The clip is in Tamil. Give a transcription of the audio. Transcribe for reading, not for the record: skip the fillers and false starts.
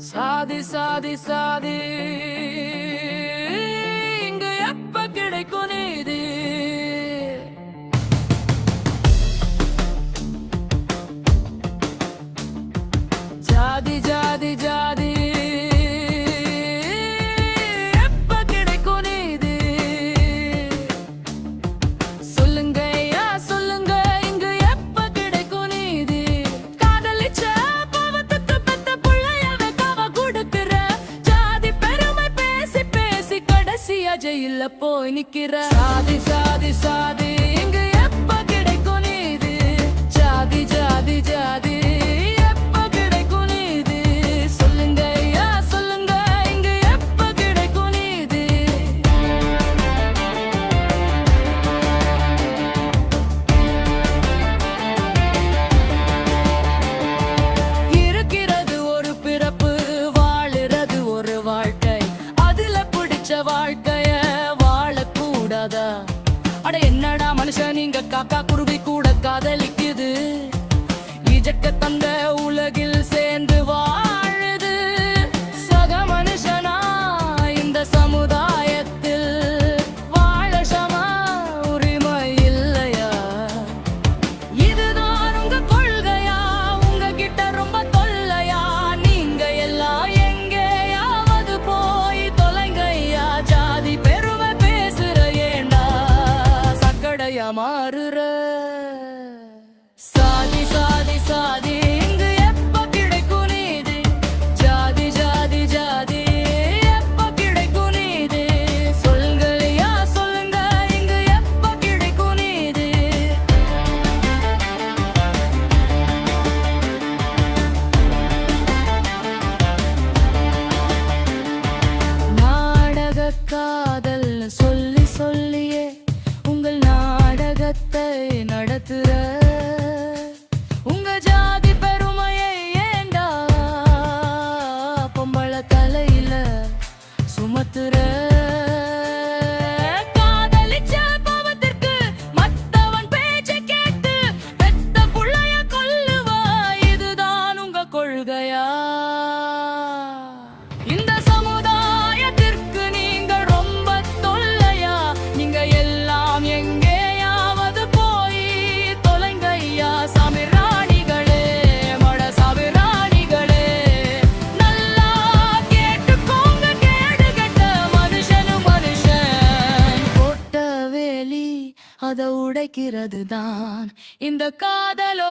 சாதி சாதி சாதி இங்கு எப்ப கிடைக்கும் நீதி? ஜாதி ஜாதி ஜாதி எப்ப கிடைக்கும் நீதி? சொல்லுங்க ஐயா சொல்லுங்க, இங்கு எப்ப கிடைக்கும் நீதி? காதலிச்ச பாவத்துக்கு பெத்த புள்ளையவே காவ கொடுக்கிற, ஜாதி பெருமை பேசி பேசி கடைசியா ஜெயில போய் நிக்கிற. சாதி சாதி சாதி இங்கு எப்ப கிடைக்கும் நீதி? ஜாதி ஜாதி ஜாதி வாழ்க்கைய வாழக்கூடாதா? அட என்னடா மனுஷன், நீங்க காக்கா குருவி கூட காதலிக்குது. இஜக்க தந்த உலகில் சேர்ந்து வாழுது. சக மனுஷனா இந்த சமுதாயத்தில் வாழ சம உரிமை இல்லையா? இதுதான் உங்க கொள்கையா? உங்க கிட்ட ரொம்ப தொல்லையா? நீங்க எல்லாம் எங்கேயாவது போய் தொலைங்கய்யா. ஜாதி பெருமை பேசுற ஏண்டா சக்கடையா மாறுற? சாதி சாதி சாதி இங்கு எப்ப கிடைக்கும் நீதி? ஜாதி ஜாதி ஜாதி எப்ப கிடைக்கும் நீதி? சொல்லுங்கய்யா சொல்லுங்க, இங்கு எப்ப கிடைக்கும் நீதி? நாடக காதல் சொல்லி சொல்லியே உங்கள் நாடகத்தை நடத்துற உங்க ஜாதி பெருமையை ஏண்டா பொம்பள தலையில சுமத்துற? காதலிச்ச பாவத்திற்கு மத்தவன் பேச்சை கேட்டு பெத்த புள்ளைய கொல்லுவா. இதுதான் உங்க கொள்கையா? இந்த சமுதாயத்திற்கு நீங்க ரொம்ப தொல்லையா? நீங்க எல்லாம் எங்கேயாவது போய் தொலைங்கய்யா. சாமிராணிகளே, மட சாமிராணிகளே, நல்லா கேட்டுக்கோங்க. கேடு கெட்ட மனுஷனும் மனுஷன் போட்ட வேலி அதை உடைக்கிறது தான் இந்த காதலோ.